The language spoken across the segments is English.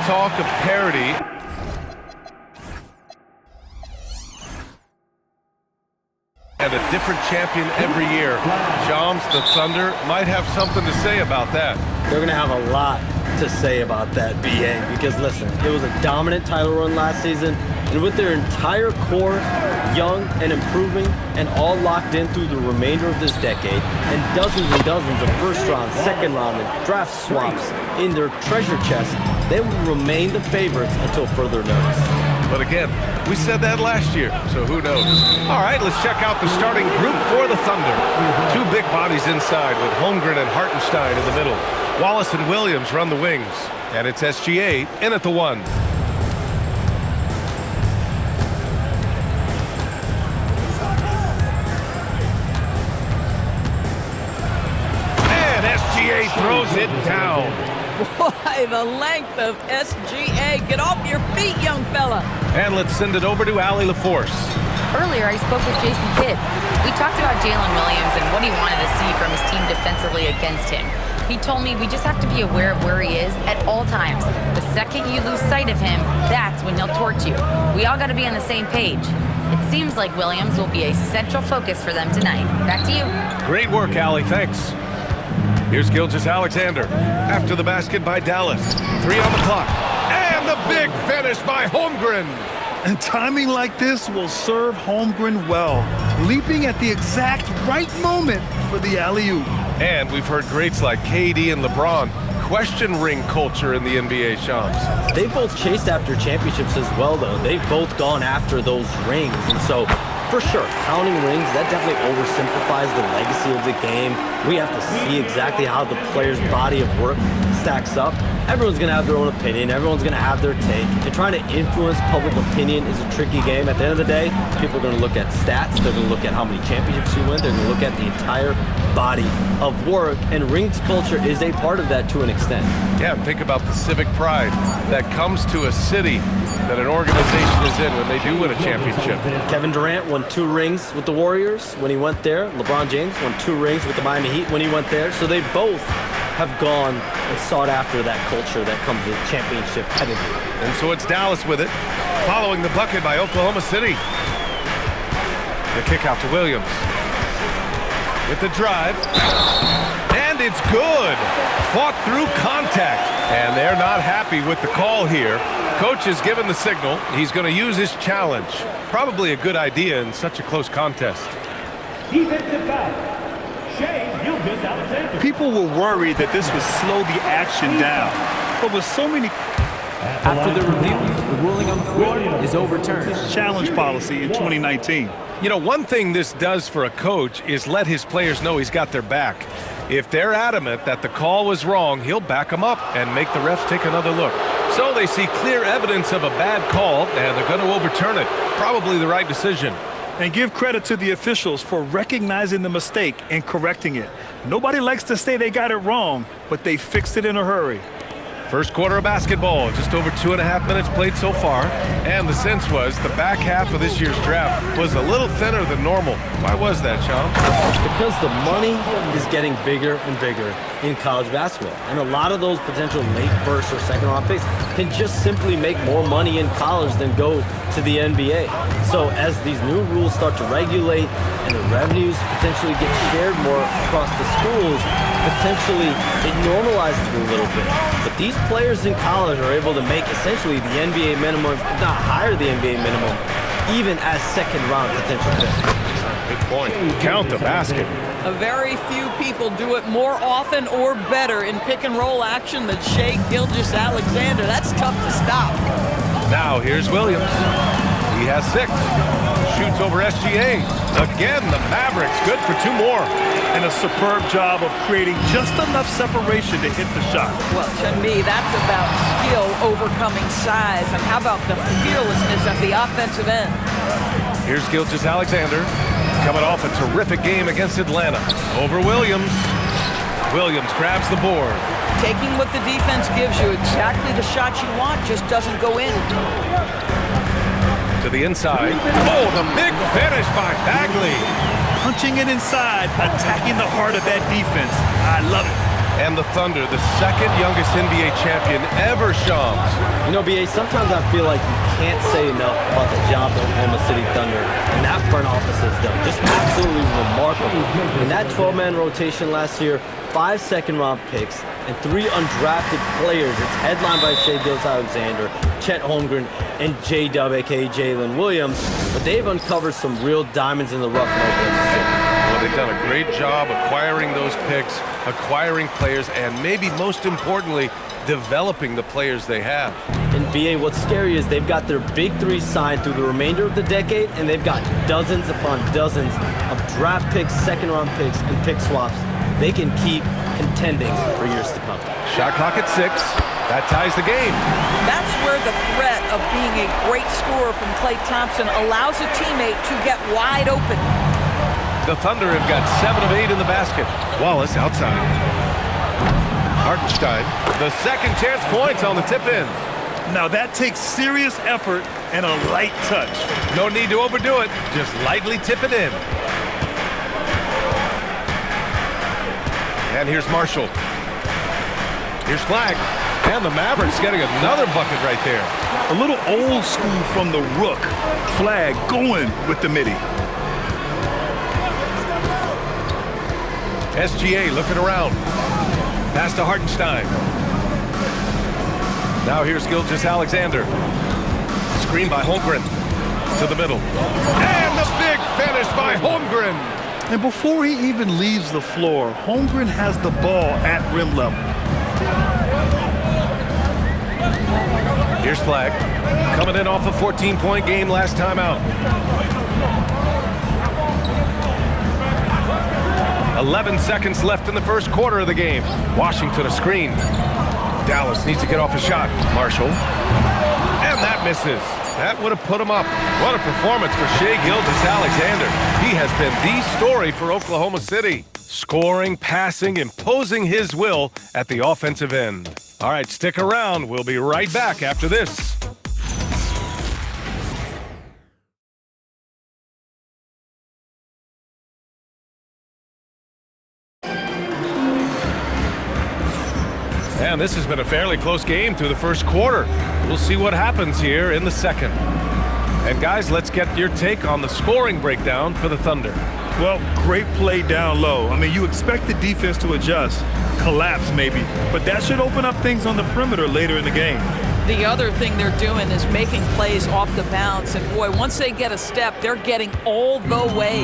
talk of parity. And a different champion every year. Shams, the Thunder, might have something to say about that. They're going to have a lot to say about that, BA, because listen, it was a dominant title run last season, and with their entire core young and improving and all locked in through the remainder of this decade, and dozens of first round, second round, and draft swaps in their treasure chest, they will remain the favorites until further notice. But again, we said that last year, so who knows? All right, let's check out the starting group for the Thunder. Two big bodies inside with Holmgren and Hartenstein in the middle. Wallace and Williams run the wings, and it's SGA in at the 1. And SGA throws it down. Boy, the length of SGA. Get off your feet, young fella. And let's send it over to Allie LaForce. Earlier, I spoke with Jason Kidd. We talked about Jalen Williams and what he wanted to see from his team defensively against him. He told me we just have to be aware of where he is at all times. The second you lose sight of him, that's when he'll torch you. We all got to be on the same page. It seems like Williams will be a central focus for them tonight. Back to you. Great work, Allie. Thanks. Here's Gilgeous-Alexander. After the basket by Dallas. 3 on the clock. And the big finish by Holmgren. And timing like this will serve Holmgren well, leaping at the exact right moment for the alley-oop. And we've heard greats like KD and LeBron question ring culture in the NBA, Shams. They both chased after championships as well, though. They've both gone after those rings. And so, for sure, counting rings, that definitely oversimplifies the legacy of the game. We have to see exactly how the player's body of work stacks up. Everyone's going to have their own opinion. Everyone's going to have their take. And trying to influence public opinion is a tricky game. At the end of the day, people are going to look at stats. They're going to look at how many championships you win. They're going to look at the entire body of work. And rings culture is a part of that to an extent. Yeah, and think about the civic pride that comes to a city that an organization is in when they do win a championship. Kevin Durant won 2 rings with the Warriors when he went there. LeBron James won 2 rings with the Miami Heat when he went there. So they both have gone and sought after that culture that comes with championship pedigree. And so it's Dallas with it, following the bucket by Oklahoma City. The kick out to Williams. With the drive. And it's good. Fought through contact. And they're not happy with the call here. Coach has given the signal. He's going to use his challenge. Probably a good idea in such a close contest. Defensive foul. Gilgeous-Alexander. People were worried that this would slow the action down, but with so many After the review, the ruling on the floor is overturned. challenge policy in 2019. You know, one thing this does for a coach is let his players know he's got their back. If they're adamant that the call was wrong, he'll back them up and make the refs take another look. So they see clear evidence of a bad call, and they're going to overturn it. Probably the right decision. And give credit to the officials for recognizing the mistake and correcting it. Nobody likes to say they got it wrong, but they fixed it in a hurry. First quarter of basketball, just over 2.5 minutes played so far. And the sense was the back half of this year's draft was a little thinner than normal. Why was that, Sean? It's because the money is getting bigger and bigger in college basketball. And a lot of those potential late first or second round picks can just simply make more money in college than go to the NBA. So as these new rules start to regulate and the revenues potentially get shared more across the schools, potentially it normalizes it a little bit. But these players in college are able to make essentially the NBA minimum, if not higher the NBA minimum, even as second round potential picks. Good point. Count the basket. A very few people do it more often or better in pick and roll action than Shai Gilgeous-Alexander. That's tough to stop. Now here's Williams. He has 6. Shoots over SGA. Again, the Mavericks good for 2 more. And a superb job of creating just enough separation to hit the shot. Well, to me, that's about skill overcoming size. And how about the fearlessness at the offensive end? Here's Gilgeous-Alexander coming off a terrific game against Atlanta. Over Williams. Williams grabs the board. Taking what the defense gives you, exactly the shot you want, just doesn't go in. To the inside. Oh, the big finish by Bagley. Punching it inside, attacking the heart of that defense. I love it. And the Thunder, the second youngest NBA champion ever, Shams. You know, BA, sometimes I feel like you can't say enough about the job the Oklahoma City Thunder and that front office has done. Just absolutely remarkable. In that 12-man rotation last year, 5 second-round picks and 3 undrafted players. It's headlined by Shai Gilgeous-Alexander, Chet Holmgren, and J-Dub, a.k.a. Jalen Williams. But they've uncovered some real diamonds in the rough in Oklahoma City. Well, they've done a great job acquiring those picks, acquiring players, and maybe most importantly, developing the players they have. And BA, what's scary is they've got their big 3 signed through the remainder of the decade, and they've got dozens upon dozens of draft picks, second-round picks, and pick swaps they can keep contending for years to come. Shot clock at 6. That ties the game. That's where the threat of being a great scorer from Klay Thompson allows a teammate to get wide open. The Thunder have got 7 of 8 in the basket. Wallace outside. Hartenstein, the second chance points on the tip-in. Now that takes serious effort and a light touch. No need to overdo it. Just lightly tip it in. And here's Marshall. Here's Flag. And the Mavericks getting another bucket right there. A little old school from the Rook. Flag going with the midi. SGA looking around. Pass to Hartenstein. Now here's Gilgeous-Alexander. Screen by Holmgren. To the middle. And the big finish by Holmgren. And before he even leaves the floor, Holmgren has the ball at rim level. Here's Flag. Coming in off a 14-point game last time out. 11 seconds left in the first quarter of the game. Washington a screen. Dallas needs to get off a shot. Marshall. And that misses. That would have put him up. What a performance for Shai Gilgeous-Alexander. He has been the story for Oklahoma City. Scoring, passing, imposing his will at the offensive end. All right, stick around. We'll be right back after this. And this has been a fairly close game through the first quarter. We'll see what happens here in the second. And guys, let's get your take on the scoring breakdown for the Thunder. Well, great play down low. I mean, you expect the defense to adjust, collapse maybe, but that should open up things on the perimeter later in the game. The other thing they're doing is making plays off the bounce. And boy, once they get a step, they're getting all the way.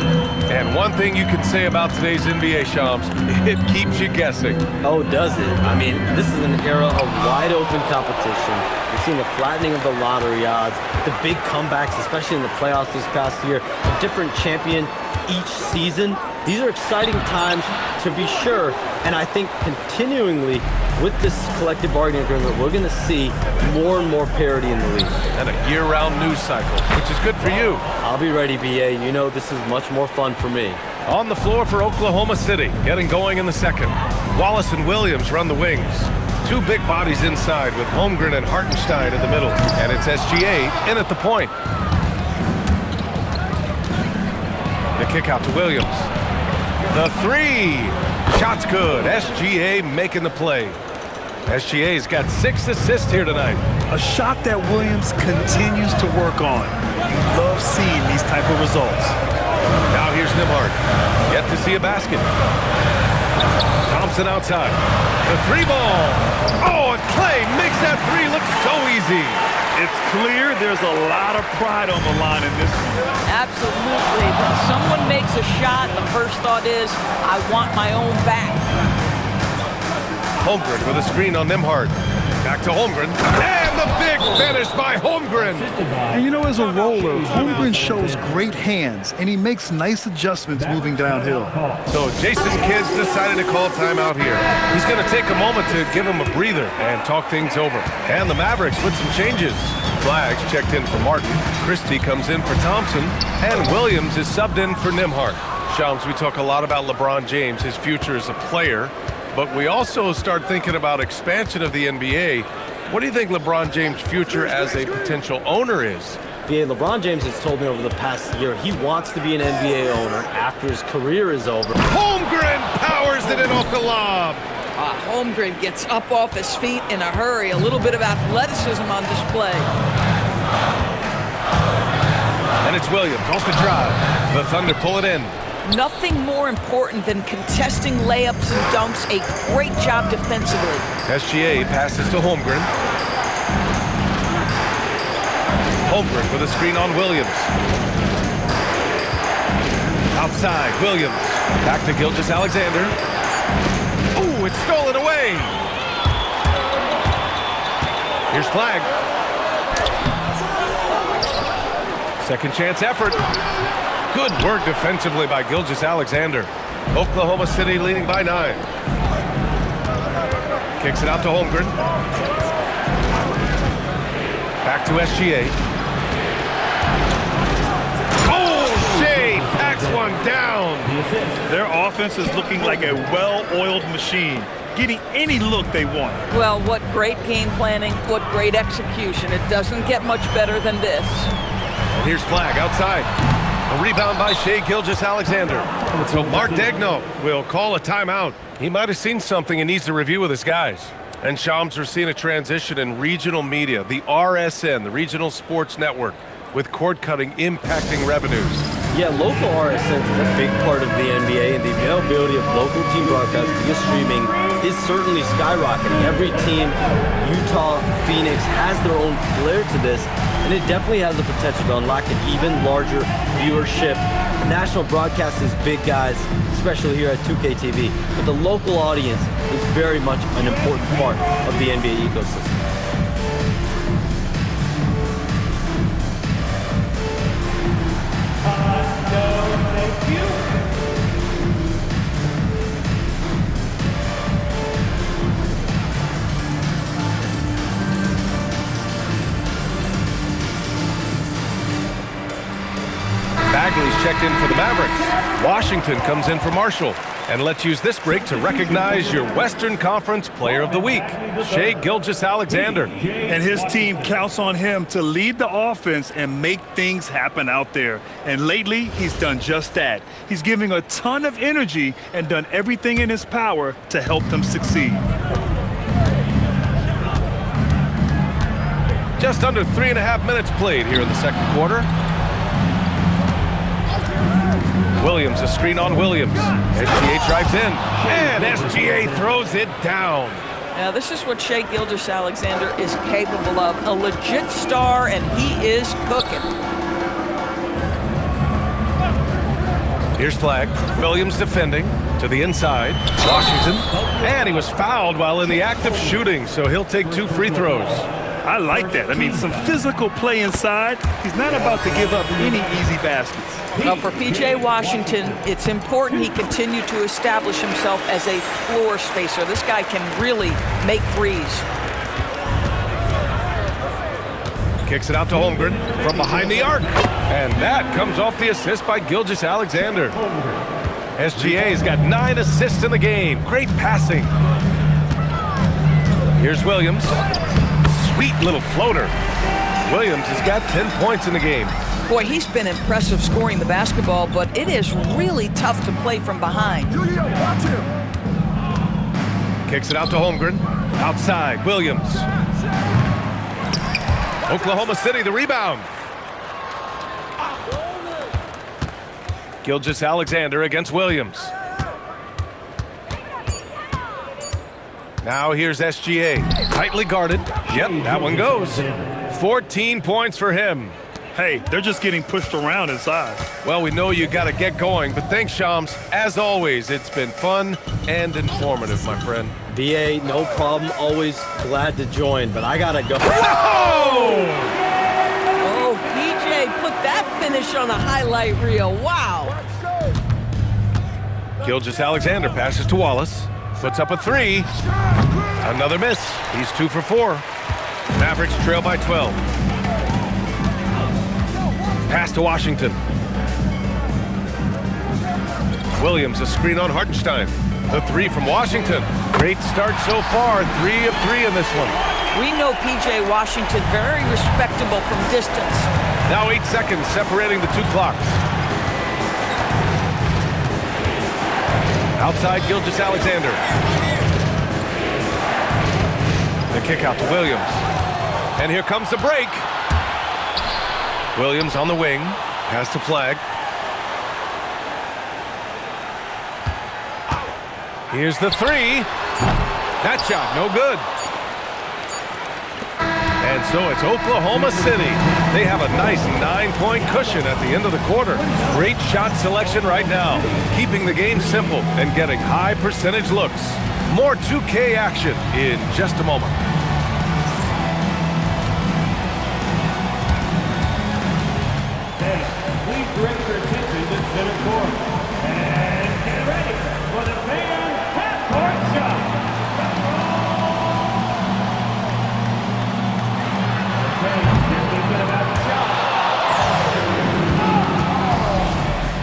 And one thing you can say about today's NBA, Shams, it keeps you guessing. Oh, does it? I mean, this is an era of wide open competition. We've seen the flattening of the lottery odds, the big comebacks, especially in the playoffs this past year, a different champion each season. These are exciting times to be sure, and I think continuingly with this collective bargaining agreement, we're going to see more and more parity in the league. And a year-round news cycle, which is good for you. I'll be ready, BA. You know this is much more fun for me. On the floor for Oklahoma City, getting going in the second. Wallace and Williams run the wings. 2 big bodies inside with Holmgren and Hartenstein in the middle. And it's SGA in at the point. The kick out to Williams. The 3. Shot's good. SGA making the play. SGA's got 6 assists here tonight. A shot that Williams continues to work on. You love seeing these type of results. Now here's Nembhard. Yet to see a basket. Thompson outside. The 3-ball. Oh, and Klay makes that 3 look so easy. It's clear there's a lot of pride on the line in this one. Absolutely. When someone makes a shot, the first thought is, I want my own back. Holmgren with a screen on Nembhard. Back to Holmgren. And the big finish by Holmgren. And you know, as a roller, Holmgren shows great hands, and he makes nice adjustments moving downhill. So Jason Kidd's decided to call timeout here. He's going to take a moment to give him a breather and talk things over. And the Mavericks with some changes. Flags checked in for Martin. Christie comes in for Thompson. And Williams is subbed in for Nembhard. Shams, we talk a lot about LeBron James, his future as a player. But we also start thinking about expansion of the NBA. What do you think LeBron James' future as a potential owner is? BA, LeBron James has told me over the past year he wants to be an NBA owner after his career is over. Holmgren powers it in off the lob. Holmgren gets up off his feet in a hurry. A little bit of athleticism on display. And it's Williams off the drive. The Thunder pull it in. Nothing more important than contesting layups and dunks. A great job defensively. SGA passes to Holmgren. Holmgren with a screen on Williams. Outside, Williams. Back to Gilgeous-Alexander. Ooh, it's stolen away. Here's flag. Second chance effort. Good work defensively by Gilgeous-Alexander. Oklahoma City leading by 9. Kicks it out to Holmgren. Back to SGA. Oh, Shea packs one down. Their offense is looking like a well-oiled machine, getting any look they want. Well, what great game planning, what great execution. It doesn't get much better than this. And here's flag outside. A rebound by Shea Gilgeous-Alexander. So Mark Daigneault will call a timeout. He might have seen something and needs to review with his guys. And Shams, we're seeing a transition in regional media, the RSN, the Regional Sports Network, with cord cutting impacting revenues. Yeah, local RSN is a big part of the NBA, and the availability of local team broadcasts via streaming is certainly skyrocketing. Every team, Utah, Phoenix, has their own flair to this, and it definitely has the potential to unlock an even larger viewership. The national broadcast is big, guys, especially here at 2K TV, but the local audience is very much an important part of the NBA ecosystem. Bagley's checked in for the Mavericks. Washington comes in for Marshall. And let's use this break to recognize your Western Conference Player of the Week, Shea Gilgeous-Alexander. And his team counts on him to lead the offense and make things happen out there. And lately, he's done just that. He's giving a ton of energy and done everything in his power to help them succeed. Just under 3.5 minutes played here in the second quarter. Williams, a screen on Williams. SGA drives in, and SGA throws it down. Now, this is what Shea Gilgeous-Alexander is capable of. A legit star, and he is cooking. Here's flag. Williams defending to the inside. Washington, and he was fouled while in the act of shooting, so he'll take 2 free throws. I like that. I mean, some physical play inside. He's not about to give up any easy baskets. Well, for P.J. Washington, it's important he continue to establish himself as a floor spacer. This guy can really make threes. Kicks it out to Holmgren from behind the arc. And that comes off the assist by Gilgeous-Alexander. SGA's got 9 assists in the game. Great passing. Here's Williams. Sweet little floater. Williams has got 10 points in the game. Boy, he's been impressive scoring the basketball, but it is really tough to play from behind. Kicks it out to Holmgren. Outside, Williams. Oklahoma City, the rebound. Gilgeous-Alexander against Williams. Now here's SGA. Tightly guarded. Yep, that one goes. 14 points for him. Hey, they're just getting pushed around inside. Well, we know you got to get going, but thanks, Shams. As always, it's been fun and informative, my friend. BA, no problem. Always glad to join, but I got to go. Whoa! Oh, PJ put that finish on a highlight reel. Wow. Gilgeous-Alexander passes to Wallace. Puts up a 3. Another miss. He's 2 for 4. Mavericks trail by 12. Pass to Washington. Williams, a screen on Hartenstein. The 3 from Washington. Great start so far. 3 of 3 in this one. We know P.J. Washington very respectable from distance. Now 8 seconds separating the two clocks. Outside Gilgeous-Alexander. The kick out to Williams. And here comes the break. Williams on the wing. Pass to Flagg. Here's the three. That shot, no good. And so it's Oklahoma City. They have a nice 9-point cushion at the end of the quarter. Great shot selection right now, keeping the game simple and getting high percentage looks. More 2K action in just a moment. Hey, please direct your attention to center court. And get ready for the fan half-court shot. Okay, you're thinking about the shot.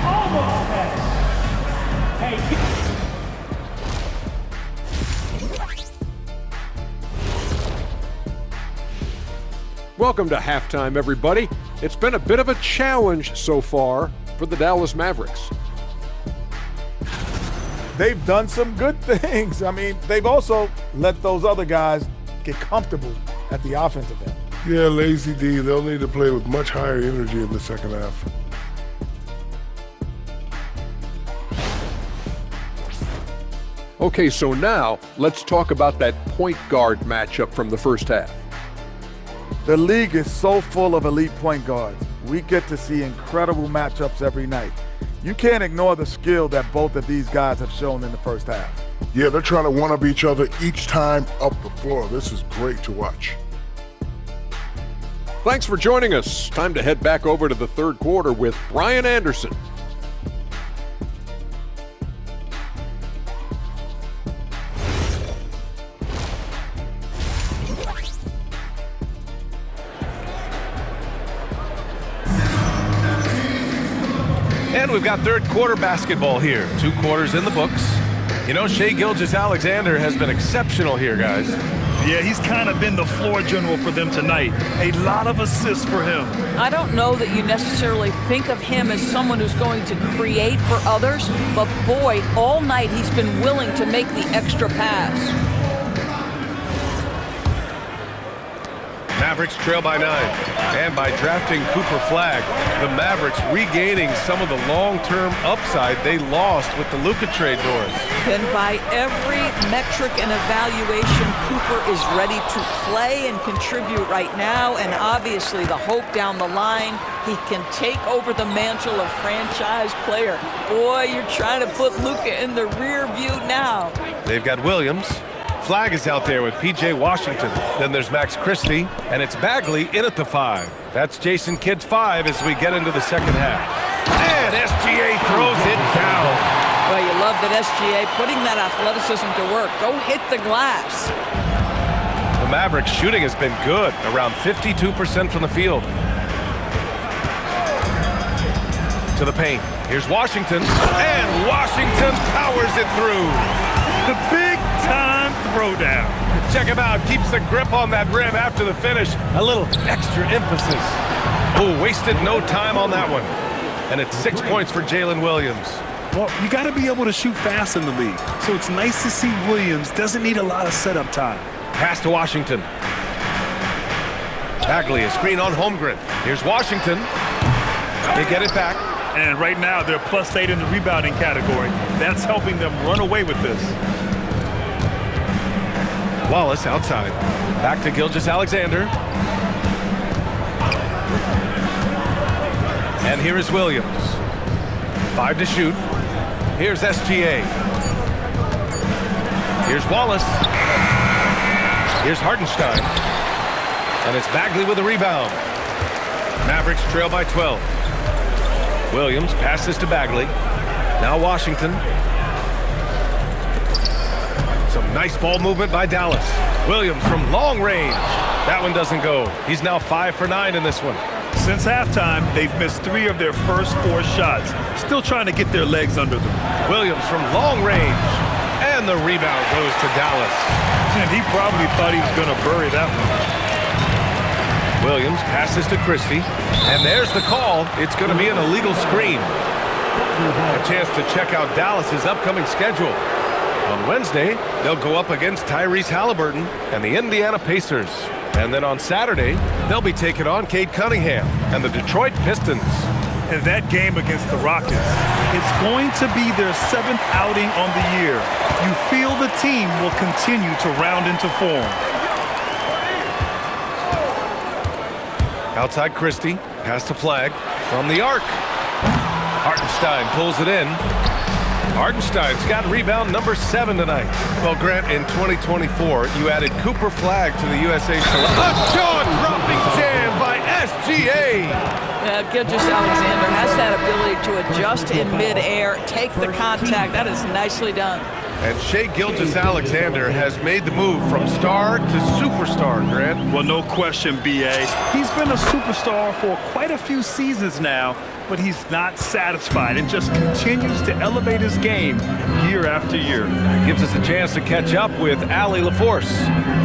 Oh, almost had it. Hey, Welcome to halftime, everybody. It's been a bit of a challenge so far for the Dallas Mavericks. They've done some good things. I mean, they've also let those other guys get comfortable at the offensive end. Yeah, Lazy D, they'll need to play with much higher energy in the second half. Okay, so now let's talk about that point guard matchup from the first half. The league is so full of elite point guards. We get to see incredible matchups every night. You can't ignore the skill that both of these guys have shown in the first half. Yeah, they're trying to one-up each other each time up the floor. This is great to watch. Thanks for joining us. Time to head back over to the third quarter with Brian Anderson. And we've got third quarter basketball here. 2 quarters in the books. You know, Shai Gilgeous-Alexander has been exceptional here, guys. Yeah, he's kind of been the floor general for them tonight. A lot of assists for him. I don't know that you necessarily think of him as someone who's going to create for others, but boy, all night he's been willing to make the extra pass. Mavericks trail by 9. And by drafting Cooper Flagg, the Mavericks regaining some of the long-term upside they lost with the Luka trade, Doris. And by every metric and evaluation, Cooper is ready to play and contribute right now, and obviously the hope down the line, he can take over the mantle of franchise player. Boy, you're trying to put Luka in the rear view now. They've got Williams. Flagg is out there with P.J. Washington. Then there's Max Christie, and it's Bagley in at the 5. That's Jason Kidd's 5 as we get into the second half. And SGA throws it down. Well, you love that SGA putting that athleticism to work. Go hit the glass. The Mavericks shooting has been good, around 52% from the field. To the paint. Here's Washington, and Washington powers it through. The big-time throwdown. Check him out. Keeps the grip on that rim after the finish. A little extra emphasis. Oh, wasted no time on that one. And it's 6 points for Jalen Williams. Well, you got to be able to shoot fast in the league. So it's nice to see Williams doesn't need a lot of setup time. Pass to Washington. Bagley, a screen on Holmgren. Here's Washington. They get it back. And right now, they're +8 in the rebounding category. That's helping them run away with this. Wallace outside. Back to Gilgeous-Alexander. And here is Williams. 5 to shoot. Here's SGA. Here's Wallace. Here's Hartenstein. And it's Bagley with a rebound. Mavericks trail by 12. Williams passes to Bagley. Now Washington. Some nice ball movement by Dallas. Williams from long range. That one doesn't go. He's now 5 for 9 in this one. Since halftime, they've missed 3 of their first 4 shots. Still trying to get their legs under them. Williams from long range. And the rebound goes to Dallas. And he probably thought he was going to bury that one. Williams passes to Christie, and there's the call. It's going to be an illegal screen. A chance to check out Dallas's upcoming schedule. On Wednesday, they'll go up against Tyrese Halliburton and the Indiana Pacers. And then on Saturday, they'll be taking on Cade Cunningham and the Detroit Pistons. And that game against the Rockets, it's going to be their 7th outing on the year. You feel the team will continue to round into form. Outside Christie, pass to Flag from the arc. Hartenstein pulls it in. Hartenstein's got rebound number 7 tonight. Well, Grant, in 2024, you added Cooper Flag to the USA select. A jaw-dropping jam by SGA. Gilgeous-Alexander has that ability to adjust in midair, take the contact. That is nicely done. And Shai Gilgeous-Alexander has made the move from star to superstar, Grant. Well, no question, B.A. He's been a superstar for quite a few seasons now, but he's not satisfied and just continues to elevate his game year after year. Gives us a chance to catch up with Allie LaForce.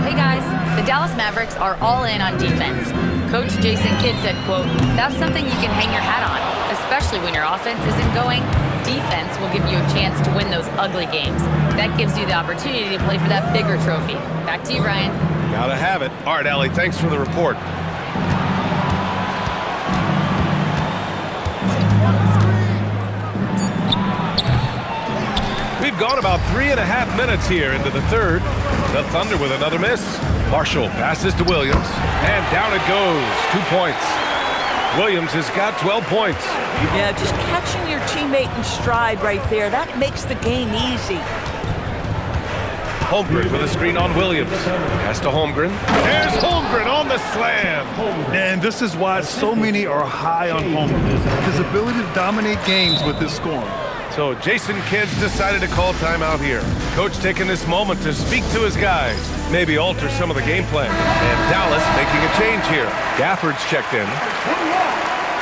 Hey guys, the Dallas Mavericks are all in on defense. Coach Jason Kidd said, quote, "That's something you can hang your hat on, especially when your offense isn't going. Defense will give you a chance to win those ugly games. That gives you the opportunity to play for that bigger trophy." Back to you, Ryan. Gotta have it. All right, Allie, thanks for the report. We've gone about 3.5 minutes here into the third. The Thunder with another miss. Marshall passes to Williams, and down it goes. 2 points. Williams has got 12 points. Yeah, just catching your teammate in stride right there, that makes the game easy. Holmgren with a screen on Williams. Pass to Holmgren. There's Holmgren on the slam. And this is why so many are high on Holmgren. His ability to dominate games with his scoring. So Jason Kidd's decided to call timeout here. Coach taking this moment to speak to his guys, maybe alter some of the game plan. And Dallas making a change here. Gafford's checked in.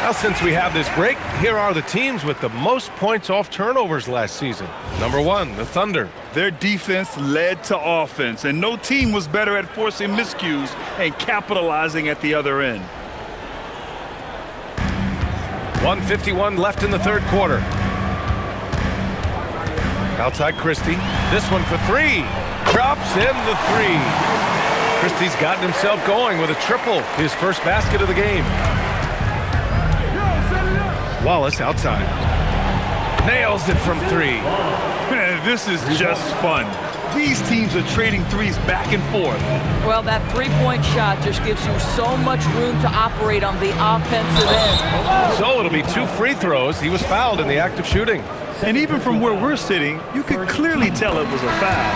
Now, since we have this break, here are the teams with the most points off turnovers last season. Number 1, the Thunder. Their defense led to offense, and no team was better at forcing miscues and capitalizing at the other end. 1:51 left in the third quarter. Outside Christie. This one for 3. Drops in the 3. Christie's gotten himself going with a triple. His first basket of the game. Wallace outside. Nails it from 3. Man, this is just fun. These teams are trading threes back and forth. Well, that three-point shot just gives you so much room to operate on the offensive end. So it'll be 2 free throws. He was fouled in the act of shooting. And even from where we're sitting, you could clearly tell it was a foul.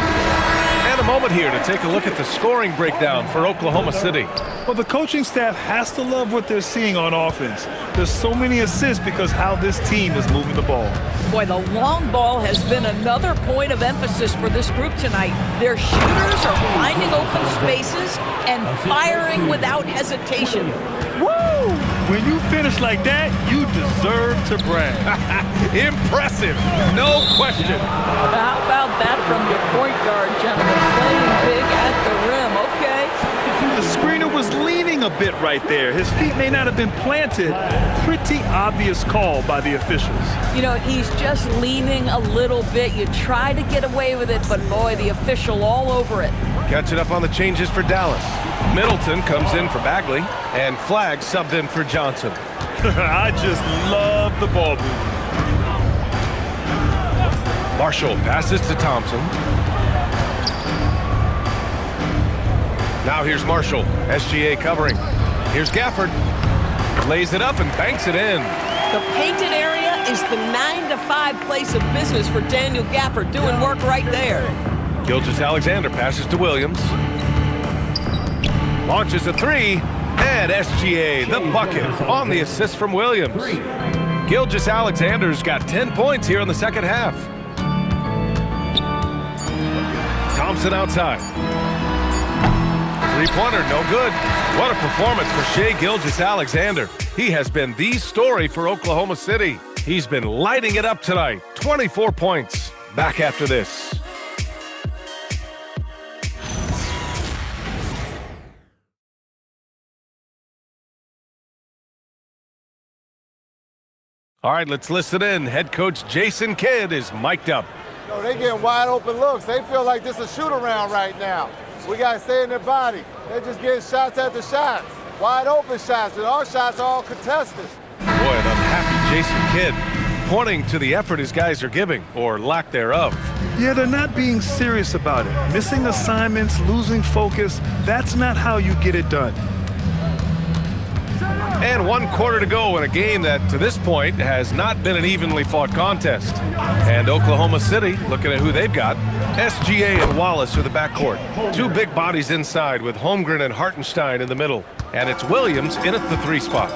And a moment here to take a look at the scoring breakdown for Oklahoma City. Well, the coaching staff has to love what they're seeing on offense. There's so many assists because how this team is moving the ball. Boy, the long ball has been another point of emphasis for this group tonight. Their shooters are finding open spaces and firing without hesitation. Woo! When you finish like that, you deserve to brag. Impressive, no question. How about that from your point guard, gentlemen? Playing big at the rim, okay. The screener was leaning a bit right there. His feet may not have been planted. Pretty obvious call by the officials. You know, he's just leaning a little bit. You try to get away with it, but boy, the official all over it. Catching up on the changes for Dallas. Middleton comes in for Bagley, and Flag subbed in for Johnson. I just love the ball movement. Marshall passes to Thompson. Now here's Marshall. SGA covering. Here's Gafford. Lays it up and banks it in. The painted area is the 9-to-5 place of business for Daniel Gafford, doing work right there. Gilgeous-Alexander passes to Williams. Launches a 3, and SGA, the bucket, on the assist from Williams. Gilgeous-Alexander's got 10 points here in the second half. Thompson outside. Three-pointer, no good. What a performance for Shai Gilgeous-Alexander. He has been the story for Oklahoma City. He's been lighting it up tonight. 24 points. Back after this. All right, let's listen in. Head coach Jason Kidd is mic'd up. No, they getting wide open looks. They feel like this is a shoot around right now. We got to stay in their body. They're just getting shots after shots. Wide open shots, and our shots are all contested. Boy, an unhappy Jason Kidd pointing to the effort his guys are giving, or lack thereof. Yeah, they're not being serious about it. Missing assignments, losing focus, that's not how you get it done. And 1 quarter to go in a game that, to this point, has not been an evenly fought contest. And Oklahoma City, looking at who they've got, SGA and Wallace are the backcourt. 2 big bodies inside with Holmgren and Hartenstein in the middle. And it's Williams in at the 3 spot.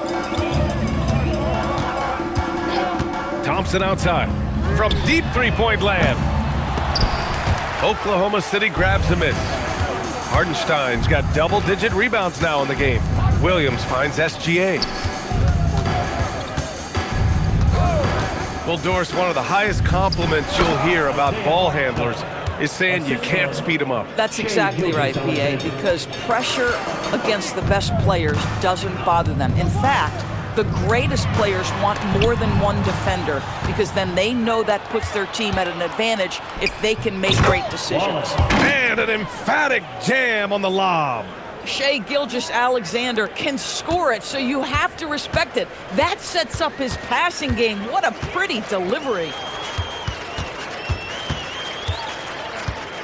Thompson outside from deep three-point land. Oklahoma City grabs a miss. Hartenstein's got double-digit rebounds now in the game. Williams finds SGA. Well, Doris, one of the highest compliments you'll hear about ball handlers is saying you can't speed them up. That's exactly right, BA, because pressure against the best players doesn't bother them. In fact, the greatest players want more than one defender because then they know that puts their team at an advantage if they can make great decisions. And an emphatic jam on the lob. Shai Gilgeous-Alexander can score it, so you have to respect it. That sets up his passing game. What a pretty delivery.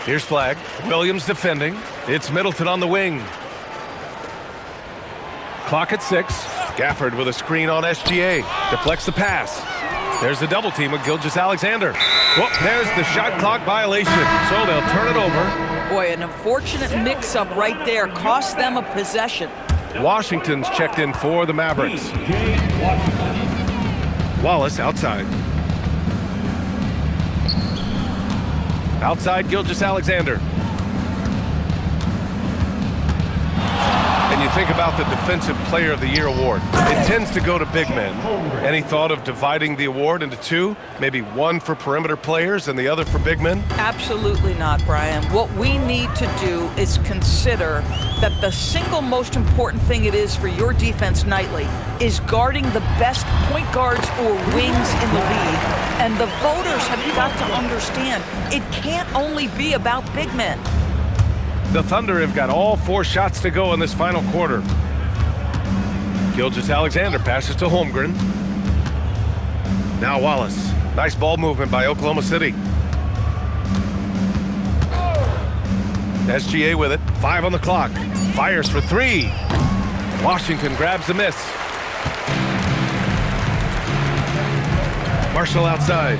Here's flag. Williams defending. It's Middleton on the wing. Clock at 6. Gafford with a screen on SGA. Deflects the pass. There's the double team with Gilgeous-Alexander. Whoop, there's the shot clock violation. So they'll turn it over. Boy, an unfortunate mix-up right there. Cost them a possession. Washington's checked in for the Mavericks. Wallace outside. Outside Gilgeous-Alexander. And you think about the Defensive Player of the Year award. It tends to go to big men. Any thought of dividing the award into 2? Maybe one for perimeter players and the other for big men? Absolutely not, Brian. What we need to do is consider that the single most important thing it is for your defense nightly is guarding the best point guards or wings in the league. And the voters have got to understand it can't only be about big men. The Thunder have got all 4 shots to go in this final quarter. Gilgeous-Alexander passes to Holmgren. Now Wallace. Nice ball movement by Oklahoma City. SGA with it. 5 on the clock. Fires for 3. Washington grabs the miss. Marshall outside.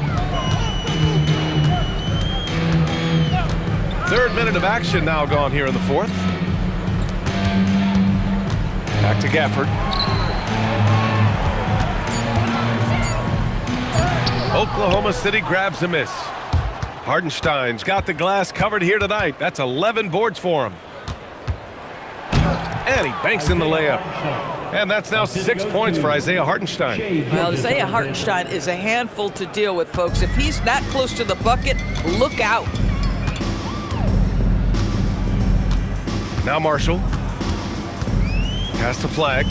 3rd minute of action now gone here in the 4th. Back to Gafford. Oklahoma City grabs a miss. Hartenstein's got the glass covered here tonight. That's 11 boards for him. And he banks in the layup. And that's now 6 points for Isaiah Hartenstein. Well, Isaiah Hartenstein is a handful to deal with, folks. If he's that close to the bucket, look out. Now Marshall. Pass to Flag.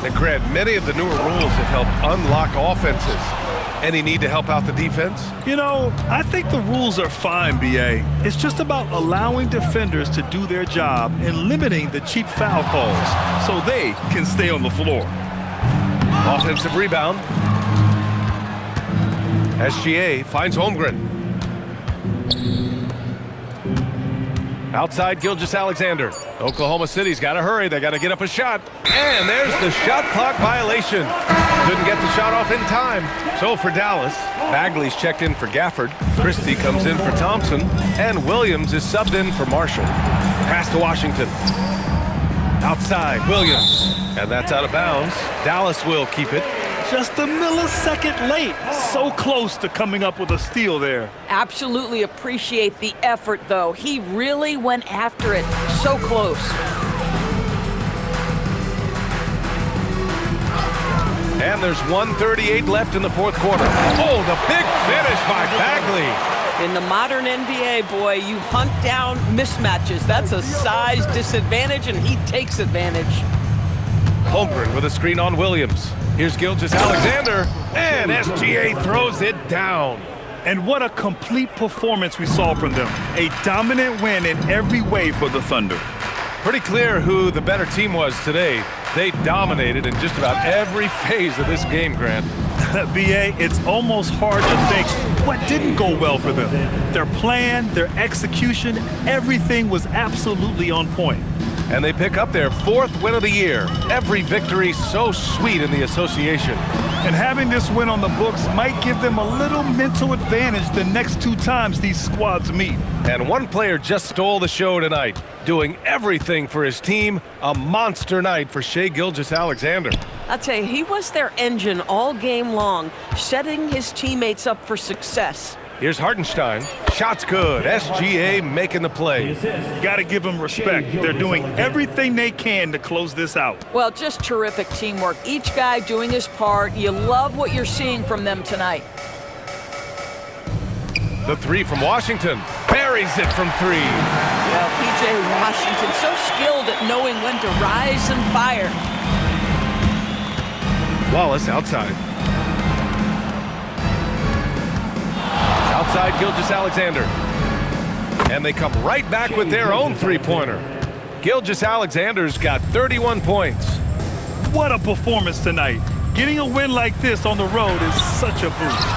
And Grant, many of the newer rules have helped unlock offenses. Any need to help out the defense? You know, I think the rules are fine, BA. It's just about allowing defenders to do their job and limiting the cheap foul calls so they can stay on the floor. Offensive rebound. SGA finds Holmgren. Outside Gilgeous-Alexander. Oklahoma City's got to hurry. They got to get up a shot. And there's the shot clock violation. Couldn't get the shot off in time. So for Dallas, Bagley's checked in for Gafford. Christie comes in for Thompson. And Williams is subbed in for Marshall. Pass to Washington. Outside, Williams. And that's out of bounds. Dallas will keep it. Just a millisecond late. So close to coming up with a steal there. Absolutely appreciate the effort, though. He really went after it. So close. And there's 1:38 left in the 4th quarter. Oh, the big finish by Bagley. In the modern NBA, boy, you hunt down mismatches. That's a size disadvantage, and he takes advantage. Holmgren with a screen on Williams. Here's Gilgeous-Alexander, and SGA throws it down. And what a complete performance we saw from them. A dominant win in every way for the Thunder. Pretty clear who the better team was today. They dominated in just about every phase of this game, Grant. BA, it's almost hard to think what didn't go well for them. Their plan, their execution, everything was absolutely on point. And they pick up their 4th win of the year. Every victory so sweet in the association. And having this win on the books might give them a little mental advantage the next 2 times these squads meet. And one player just stole the show tonight, doing everything for his team. A monster night for Shai Gilgeous-Alexander. I'll tell you, he was their engine all game long, setting his teammates up for success. Here's Hartenstein. Shot's good. SGA making the play. Got to give them respect. They're doing everything they can to close this out. Well, just terrific teamwork. Each guy doing his part. You love what you're seeing from them tonight. The 3 from Washington. Buries it from 3. Well, P.J. Washington, so skilled at knowing when to rise and fire. Wallace outside. Outside Gilgeous-Alexander. And they come right back with their own 3-pointer. Gilgeous-Alexander's got 31 points. What a performance tonight. Getting a win like this on the road is such a boost.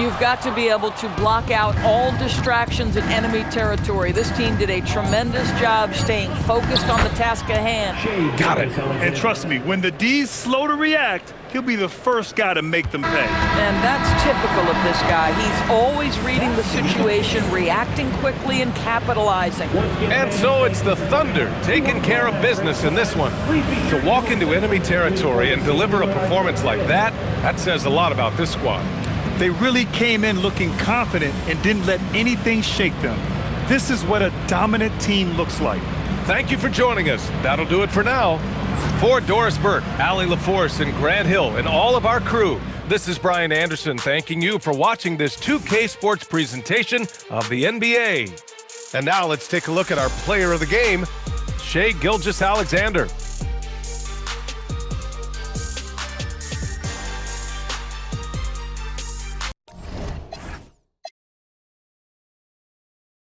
You've got to be able to block out all distractions in enemy territory. This team did a tremendous job staying focused on the task at hand. Got it. And trust me, when the D's slow to react, he'll be the first guy to make them pay. And that's typical of this guy. He's always reading the situation, reacting quickly, and capitalizing. And so it's the Thunder taking care of business in this one. To walk into enemy territory and deliver a performance like that says a lot about this squad. They really came in looking confident and didn't let anything shake them. This is what a dominant team looks like. Thank you for joining us. That'll do it for now. For Doris Burke, Allie LaForce, and Grant Hill, and all of our crew, this is Brian Anderson thanking you for watching this 2K Sports presentation of the NBA. And now let's take a look at our player of the game, Shai Gilgeous-Alexander.